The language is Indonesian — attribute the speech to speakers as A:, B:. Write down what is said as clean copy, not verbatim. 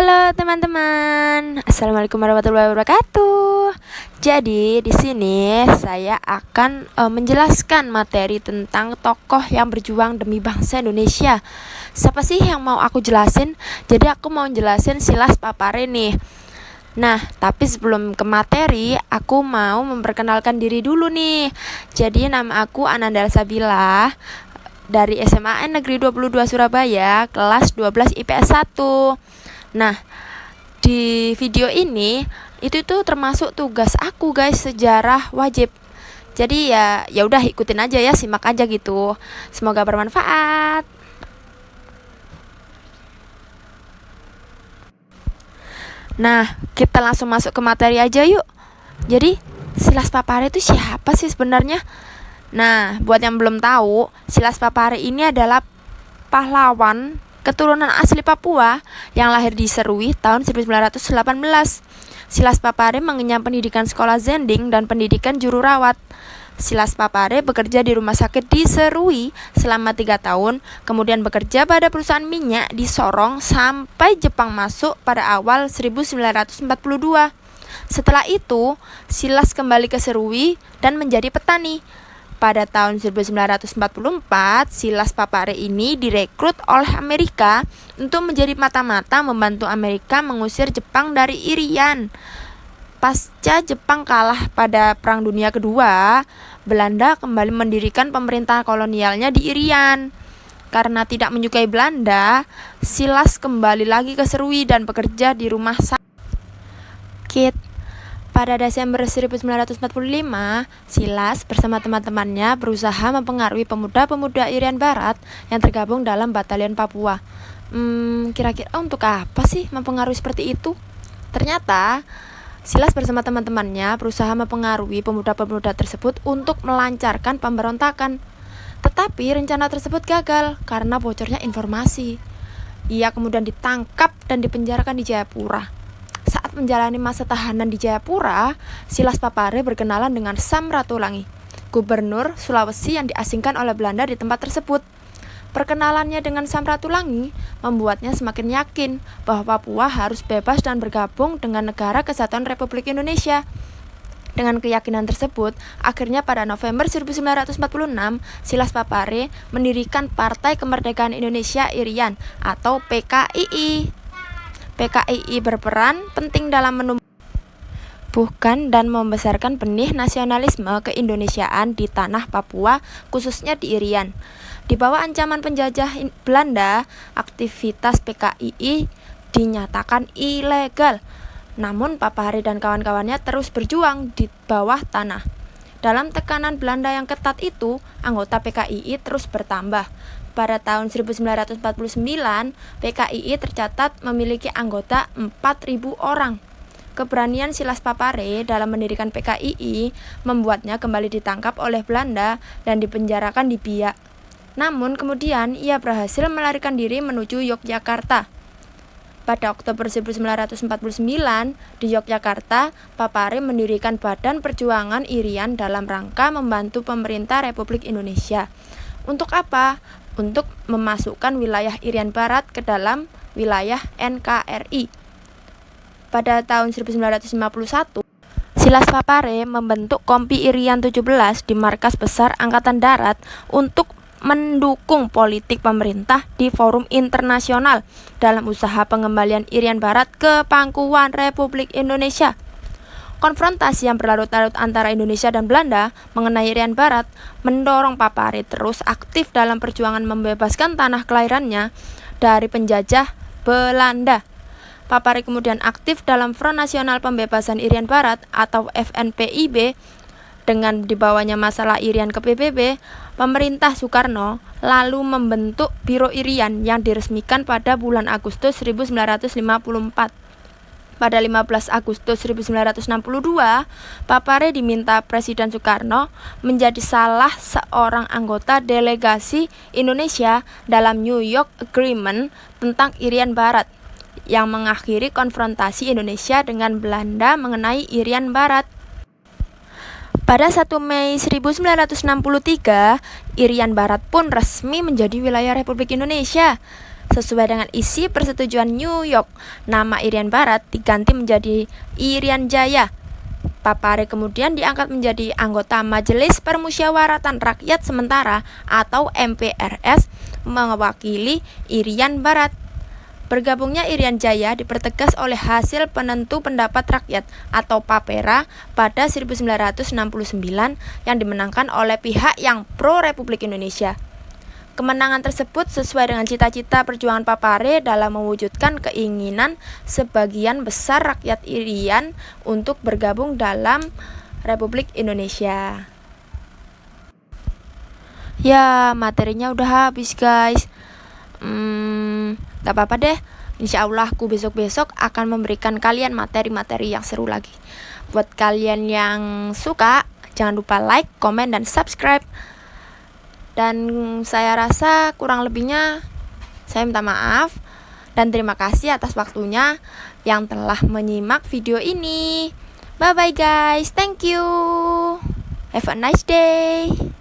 A: Halo teman-teman, assalamualaikum warahmatullahi wabarakatuh. Jadi di sini saya akan menjelaskan materi tentang tokoh yang berjuang demi bangsa Indonesia. Siapa sih yang mau aku jelasin? Jadi aku mau jelasin Silas Papare nih. Nah, tapi sebelum ke materi, aku mau memperkenalkan diri dulu nih. Jadi nama aku Ananda Sabila dari SMA Negeri 22 Surabaya, kelas 12 IPS 1. Nah, di video ini itu tuh termasuk tugas aku guys, sejarah wajib. Jadi ya udah ikutin aja ya, simak aja gitu. Semoga bermanfaat. Nah, kita langsung masuk ke materi aja yuk. Jadi, Silas Papare itu siapa sih sebenarnya? Nah, buat yang belum tahu, Silas Papare ini adalah pahlawan keturunan asli Papua yang lahir di Serui tahun 1918. Silas Papare mengenyam pendidikan sekolah Zending dan pendidikan juru rawat. Silas Papare bekerja di rumah sakit di Serui selama 3 tahun, kemudian bekerja pada perusahaan minyak di Sorong sampai Jepang masuk pada awal 1942. Setelah itu, Silas kembali ke Serui dan menjadi petani. Pada tahun 1944, Silas Papare ini direkrut oleh Amerika untuk menjadi mata-mata membantu Amerika mengusir Jepang dari Irian. Pasca Jepang kalah pada Perang Dunia Kedua, Belanda kembali mendirikan pemerintah kolonialnya di Irian. Karena tidak menyukai Belanda, Silas kembali lagi ke Serui dan bekerja di rumah sakit. Pada Desember 1945, Silas bersama teman-temannya berusaha mempengaruhi pemuda-pemuda Irian Barat yang tergabung dalam Batalion Papua. Kira-kira untuk apa sih mempengaruhi seperti itu? Ternyata, Silas bersama teman-temannya berusaha mempengaruhi pemuda-pemuda tersebut untuk melancarkan pemberontakan. Tetapi rencana tersebut gagal karena bocornya informasi. Ia kemudian ditangkap dan dipenjarakan di Jayapura. Saat menjalani masa tahanan di Jayapura, Silas Papare berkenalan dengan Sam Ratulangi, gubernur Sulawesi yang diasingkan oleh Belanda di tempat tersebut. Perkenalannya dengan Sam Ratulangi membuatnya semakin yakin bahwa Papua harus bebas dan bergabung dengan Negara Kesatuan Republik Indonesia. Dengan keyakinan tersebut, akhirnya pada November 1946, Silas Papare mendirikan Partai Kemerdekaan Indonesia Irian atau PKII. PKII berperan penting dalam menumbuhkan dan membesarkan benih nasionalisme keindonesiaan di tanah Papua, khususnya di Irian. Di bawah ancaman penjajah Belanda, aktivitas PKII dinyatakan ilegal. Namun Papare dan kawan-kawannya terus berjuang di bawah tanah. Dalam tekanan Belanda yang ketat itu, anggota PKII terus bertambah. Pada tahun 1949, PKII tercatat memiliki anggota 4.000 orang. Keberanian Silas Papare dalam mendirikan PKII membuatnya kembali ditangkap oleh Belanda dan dipenjarakan di Biak. Namun kemudian ia berhasil melarikan diri menuju Yogyakarta. Pada Oktober 1949, di Yogyakarta, Papare mendirikan Badan Perjuangan Irian dalam rangka membantu pemerintah Republik Indonesia. Untuk apa? Untuk memasukkan wilayah Irian Barat ke dalam wilayah NKRI. Pada tahun 1951, Silas Papare membentuk Kompi Irian 17 di Markas Besar Angkatan Darat untuk mendukung politik pemerintah di forum internasional dalam usaha pengembalian Irian Barat ke pangkuan Republik Indonesia. Konfrontasi yang berlarut-larut antara Indonesia dan Belanda mengenai Irian Barat mendorong Papare terus aktif dalam perjuangan membebaskan tanah kelahirannya dari penjajah Belanda. Papare kemudian aktif dalam Front Nasional Pembebasan Irian Barat atau FNPIB. Dengan dibawanya masalah Irian ke PBB, pemerintah Soekarno lalu membentuk Biro Irian yang diresmikan pada bulan Agustus 1954. Pada 15 Agustus 1962, Papare diminta Presiden Soekarno menjadi salah seorang anggota delegasi Indonesia dalam New York Agreement tentang Irian Barat, yang mengakhiri konfrontasi Indonesia dengan Belanda mengenai Irian Barat. Pada 1 Mei 1963, Irian Barat pun resmi menjadi wilayah Republik Indonesia. Sesuai dengan isi persetujuan New York, nama Irian Barat diganti menjadi Irian Jaya. Papare kemudian diangkat menjadi anggota Majelis Permusyawaratan Rakyat Sementara atau MPRS mewakili Irian Barat. Bergabungnya Irian Jaya dipertegas oleh hasil penentu pendapat rakyat atau PAPERA pada 1969 yang dimenangkan oleh pihak yang pro Republik Indonesia. Kemenangan tersebut sesuai dengan cita-cita perjuangan Papare dalam mewujudkan keinginan sebagian besar rakyat Irian untuk bergabung dalam Republik Indonesia. Ya, materinya udah habis guys. Gak apa-apa deh, insya Allah aku besok-besok akan memberikan kalian materi-materi yang seru lagi. Buat kalian yang suka, jangan lupa like, komen, dan subscribe. Dan saya rasa kurang lebihnya saya minta maaf. Dan terima kasih atas waktunya yang telah menyimak video ini. Bye-bye guys, thank you. Have a nice day.